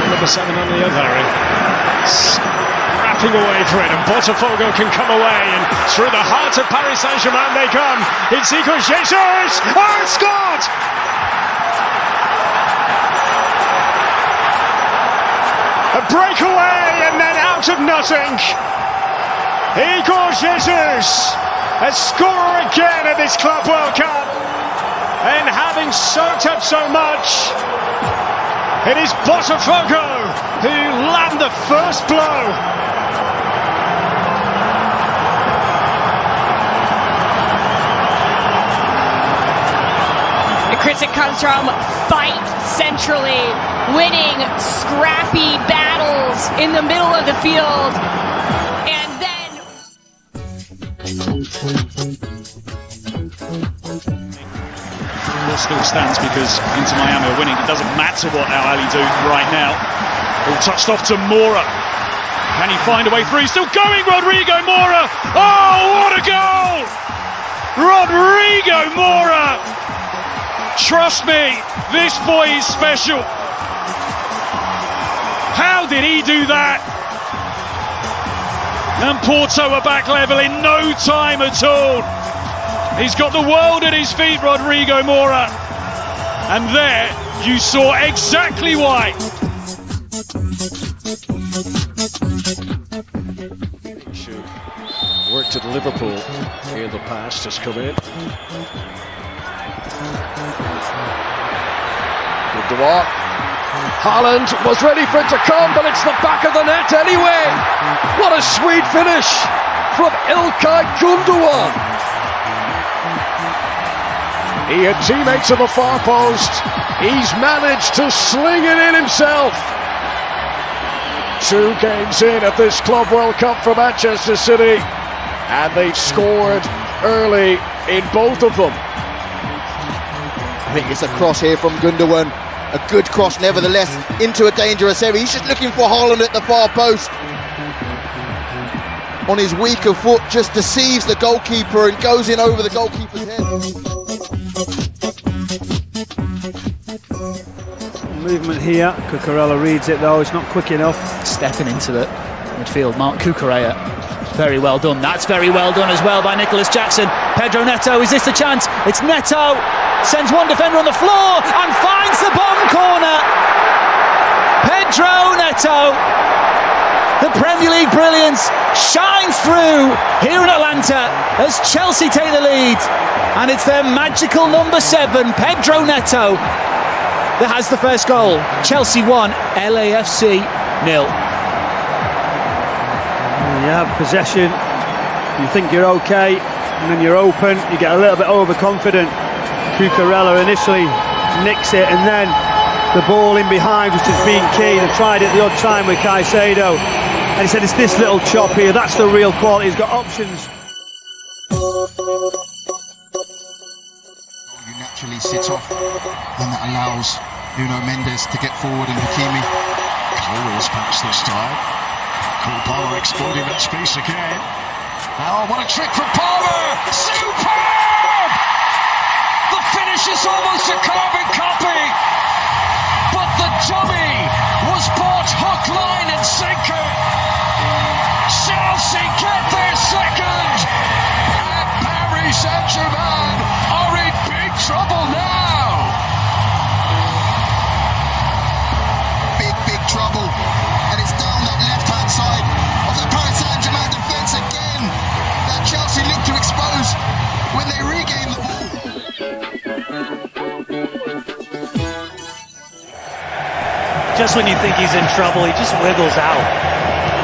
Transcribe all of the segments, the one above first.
Number 7 on the other, scrapping away for it, and Botafogo can come away, and through the heart of Paris Saint-Germain they come. It's Jesus! Oh, it's scored! A breakaway, and then out of nothing, Jesus, a scorer again at this Club World Cup, and having soaked up so much, it is Botafogo who land the first blow. The critic comes from fight centrally, winning scrappy battles in the middle of the field, and then still stands because Inter Miami are winning. It doesn't matter what Al Ahly do right now. All touched off to Mora. Can he find a way through? He's still going, Rodrigo Mora! Oh, what a goal! Rodrigo Mora! Trust me, this boy is special. How did he do that? And Porto are back level in no time at all. He's got the world at his feet, Rodrigo Mora. And there, you saw exactly why. Worked at Liverpool. Here the pass has come in. Haaland was ready for it to come, but it's the back of the net anyway. What a sweet finish from İlkay Gündoğan. He had teammates at the far post. He's managed to sling it in himself. 2 games in at this Club World Cup for Manchester City, and they've scored early in both of them. I think it's a cross here from Gündoğan. A good cross nevertheless into a dangerous area. He's just looking for Haaland at the far post. On his weaker foot, just deceives the goalkeeper and goes in over the goalkeeper's head. Movement here, Cucurella reads it though, it's not quick enough. Stepping into the midfield, Mark Cucurella. Very well done, that's very well done as well by Nicholas Jackson. Pedro Neto, is this the chance? It's Neto, sends one defender on the floor and finds the bottom corner. Pedro Neto, the Premier League brilliance shines through here in Atlanta as Chelsea take the lead, and it's their magical number 7, Pedro Neto, that has the first goal. Chelsea 1, LAFC 0. You have possession, you think you're okay, and then you're open, you get a little bit overconfident. Cucurella initially nicks it, and then the ball in behind, which has been key. They tried it the odd time with Caicedo, and he said it's this little chop here, that's the real quality. He's got options. You naturally sit off, and that allows Nuno Mendes to get forward, and Hakimi always past this time. Palmer exploiting that space again. Oh, what a trick from Palmer! Superb! The finish is almost a carbon copy, but the dummy was bought hook, line and sinker. Chelsea get their second, and Paris Saint-Germain are in big trouble now. Big trouble, and it's down that left-hand side of the Paris Saint-Germain defence again that Chelsea look to expose when they regain the ball. Just when you think he's in trouble, he just wiggles out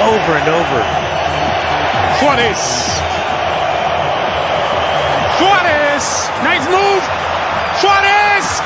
over and over. Suarez! Nice move! Suarez!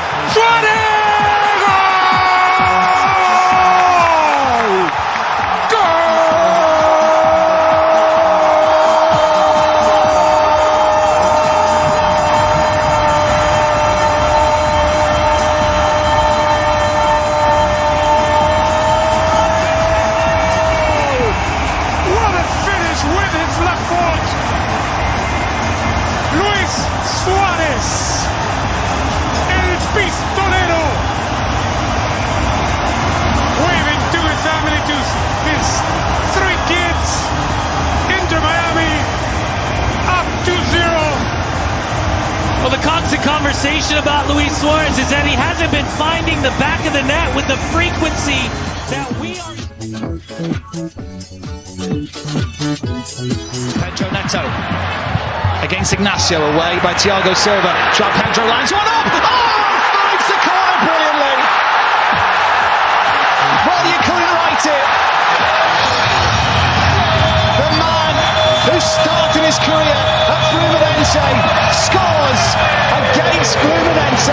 conversation about Luis Suarez is that he hasn't been finding the back of the net with the frequency that we are. Pedro Neto against Ignacio, away by Thiago Silva. João Pedro lines one up. Oh, finds the corner brilliantly. Well, you couldn't write it. The man who started his career at Fluminense scores against Fluminense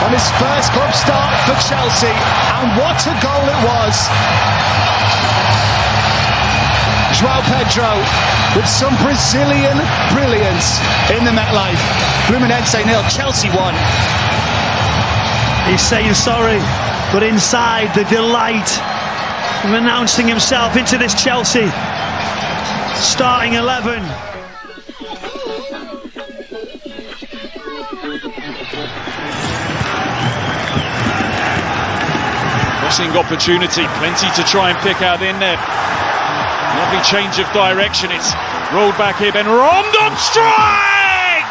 on his first club start for Chelsea, and what a goal it was. João Pedro with some Brazilian brilliance in the MetLife. Fluminense 0, Chelsea 1. He's saying sorry, but inside the delight of announcing himself into this Chelsea starting 11. Pressing opportunity, plenty to try and pick out in there. Lovely change of direction, it's rolled back here, Ben Rondon strike!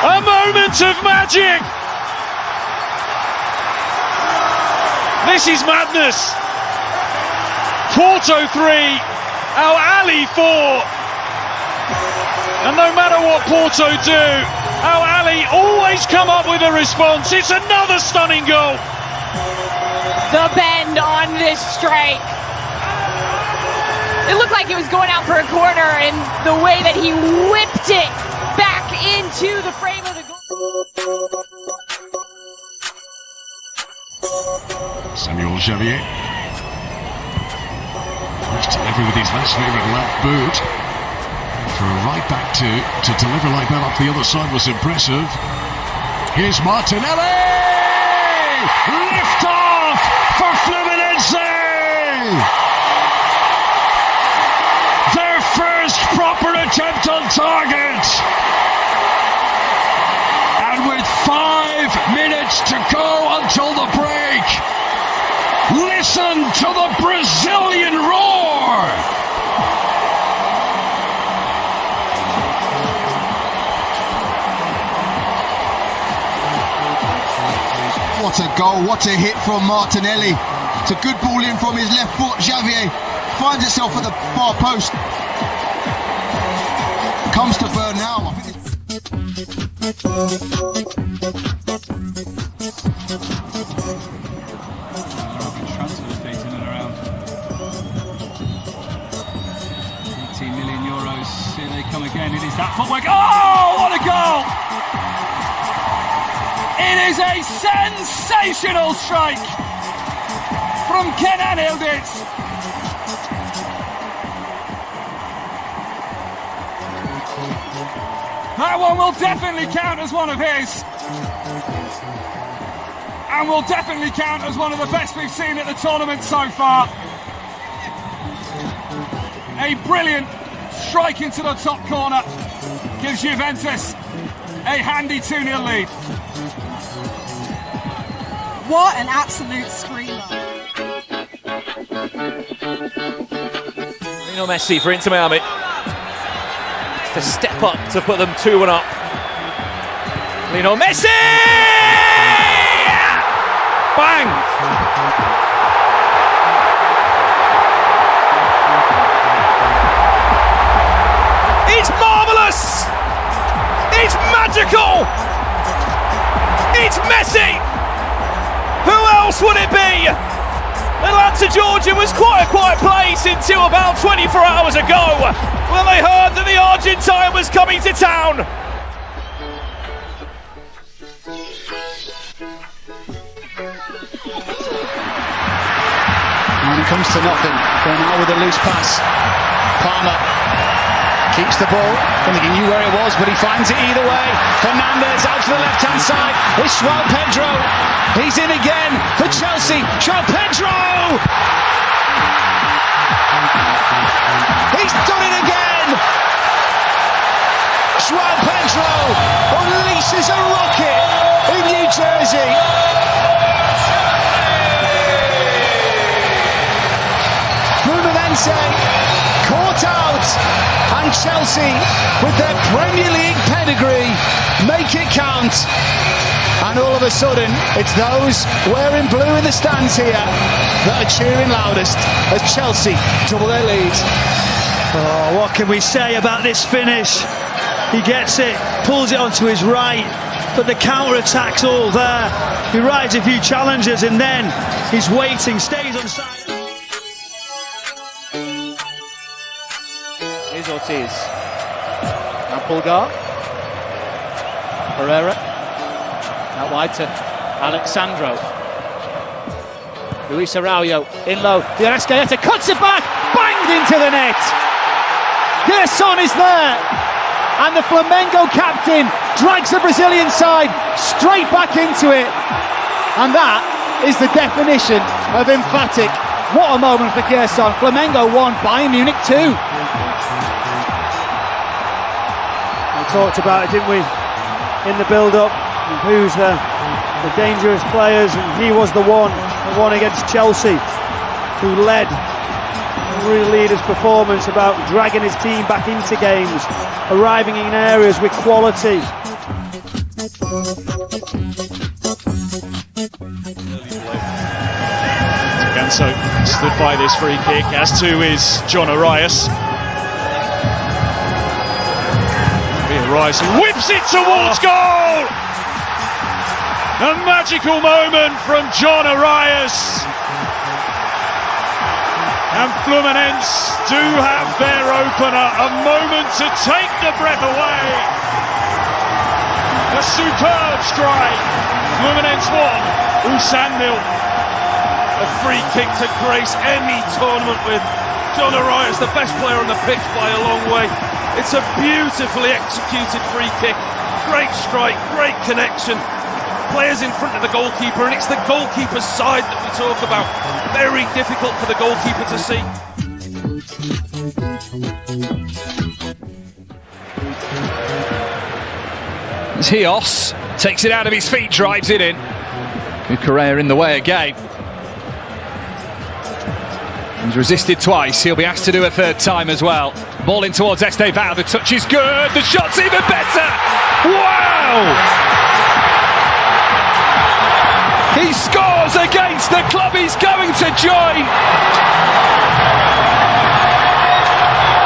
A moment of magic! This is madness! Porto 3, Al Ali 4. And no matter what Porto do, Al Ali always come up with a response. It's another stunning goal. The bend on this strike. It looked like it was going out for a corner, and the way that he whipped it back into the frame of the goal. Samuel Javier. First delivery with his left favourite left boot. For a right back to deliver like that off the other side was impressive. Here's Martinelli! Lift off for Fluminense! Their first proper attempt on target! And with 5 minutes to go until the break, listen to the Brazilian roar! What a goal, what a hit from Martinelli. It's a good ball in from his left foot. Javier finds itself at the far post. Comes to burn now. Transfer fees in and around 18 million euros. Here they come again. It is that footwork. Oh, what a goal! It is a sensational strike from Kenan Yildiz. That one will definitely count as one of his. And will definitely count as one of the best we've seen at the tournament so far. A brilliant strike into the top corner gives Juventus a handy 2-0 lead. What an absolute screamer. Messi for Inter Miami to step up to put them 2-1 up. Lionel Messi! Bang! It's marvellous! It's magical! It's Messi! Who else would it be? Atlanta, Georgia was quite a quiet place until about 24 hours ago when they heard that the Argentine was coming to town. And it comes to nothing. Bernal with a loose pass. Palmer keeps the ball. I don't think he knew where it was, but he finds it either way. Fernandez out to the left-hand side. It's João Pedro. He's in again for Chelsea. João Pedro! He's done it again! João Pedro unleashes a rocket in New Jersey. Fluminense caught out Can Chelsea, with their Premier League pedigree, make it count? And all of a sudden, it's those wearing blue in the stands here that are cheering loudest as Chelsea double their lead. Oh, what can we say about this finish? He gets it, pulls it onto his right, but the counter-attack's all there. He rides a few challenges and then he's waiting, stays on side. Here's Ortiz. Now Pulgar. Pereira. Out wide to Alexandro. Luis Araujo in low. De Arrascaeta cuts it back. Banged into the net. Gerson is there. And the Flamengo captain drags the Brazilian side straight back into it. And that is the definition of emphatic. What a moment for Gerson. Flamengo 1, Bayern Munich 2. We talked about it, didn't we, in the build-up, who's the dangerous players, and he was the one against Chelsea who led a real leader's performance about dragging his team back into games, arriving in areas with quality. Ganso stood by this free kick, as too is John Arias. Arias whips it towards goal! A magical moment from John Arias. And Fluminense do have their opener, a moment to take the breath away. A superb strike. Fluminense 1, Ulsan 0. A free kick to grace any tournament with John Arias, the best player on the pitch by a long way. It's a beautifully executed free kick. Great strike, great connection. Players in front of the goalkeeper, and it's the goalkeeper's side that we talk about. Very difficult for the goalkeeper to see. As Hios takes it out of his feet, drives it in. Correa in the way again. He's resisted twice, he'll be asked to do a third time as well. Ball in towards Estevao, the touch is good, the shot's even better! Wow! He scores against the club he's going to join!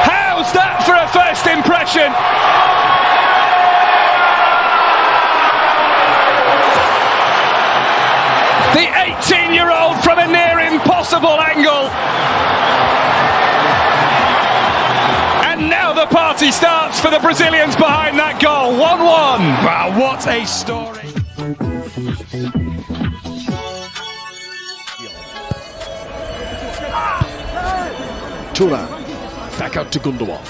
How's that for a first impression? The 18-year-old from a near impossible angle. And now the party starts for the Brazilians behind that goal. 1-1. Wow, what a story. Turan, back out to Gundogan.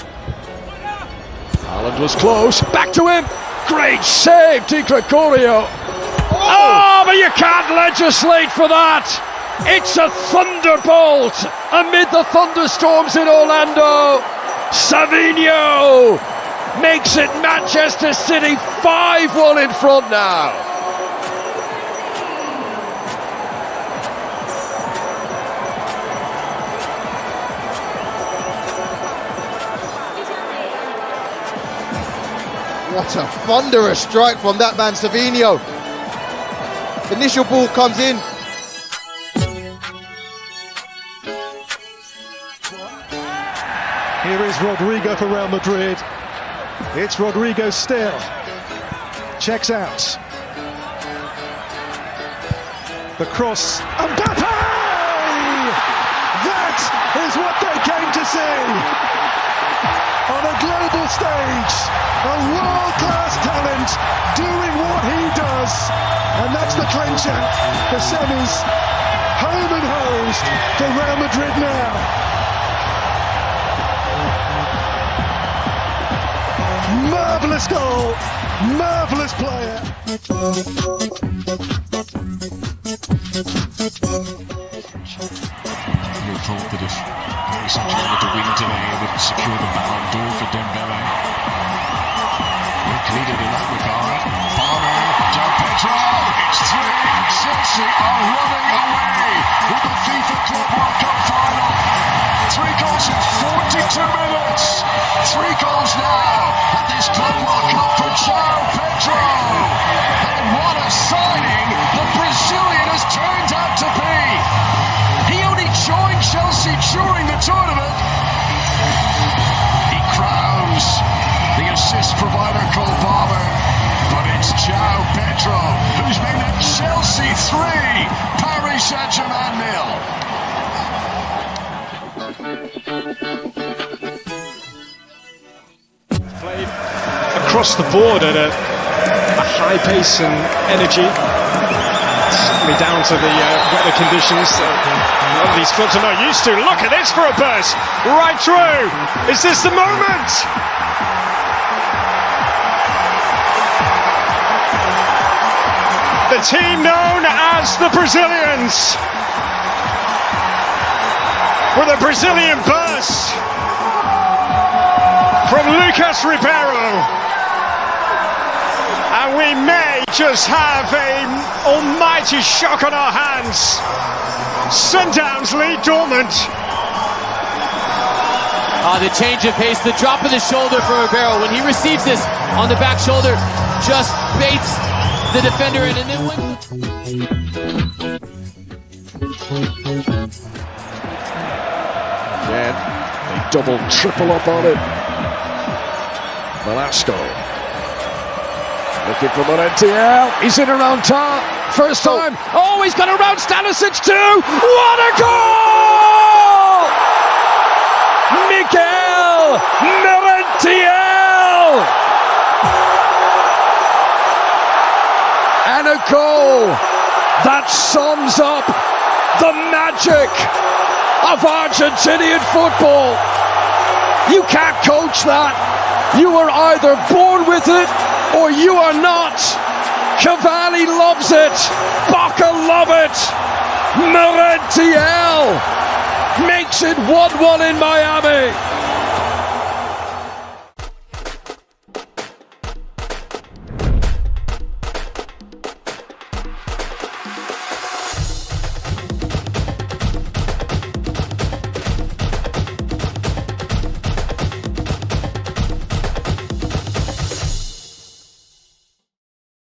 Haaland was close, back to him. Great save, Di Gregorio. Oh, but you can't legislate for that. It's a thunderbolt amid the thunderstorms in Orlando. Savinho makes it Manchester City 5-1 in front now. What a thunderous strike from that man, Savinho. Initial ball comes in. Here is Rodrigo for Real Madrid. It's Rodrigo still. Checks out. The cross. Mbappe! That is what they came to see. On a global stage, a world-class talent doing what he does. And that's the clincher. The semis home and hosed for Real Madrid now. Marvellous goal, marvellous player. You thought that if Paris Saint-Germain to win today, it would secure the Ballon d'Or for Dembele. We're needed in that regard. Barner, João Pedro, it's 3. Chelsea are running away with the FIFA Club World Cup final. 3 goals in 42 minutes. 3 goals. 3, Paris Saint-Germain 0. Played across the board at a high pace and energy. Certainly down to the weather conditions. A lot of these clubs are not used to. Look at this for a burst. Right through. Is this the moment? The team known as the Brazilians. With a Brazilian burst from Lucas Ribeiro. And we may just have an almighty shock on our hands. Sundowns lead Dortmund. The change of pace, the drop of the shoulder for Ribeiro. When he receives this on the back shoulder, just baits the defender in, and then again, they double, triple up on it. Velasco looking for Montiel. He's in around top. First time. Oh, he's got around Stanisic too. What a goal! Miguel Montiel! And a goal that sums up the magic of Argentinian football. You can't coach that. You are either born with it or you are not. Cavalli loves it. Baca love it. Montiel makes it 1-1 in Miami.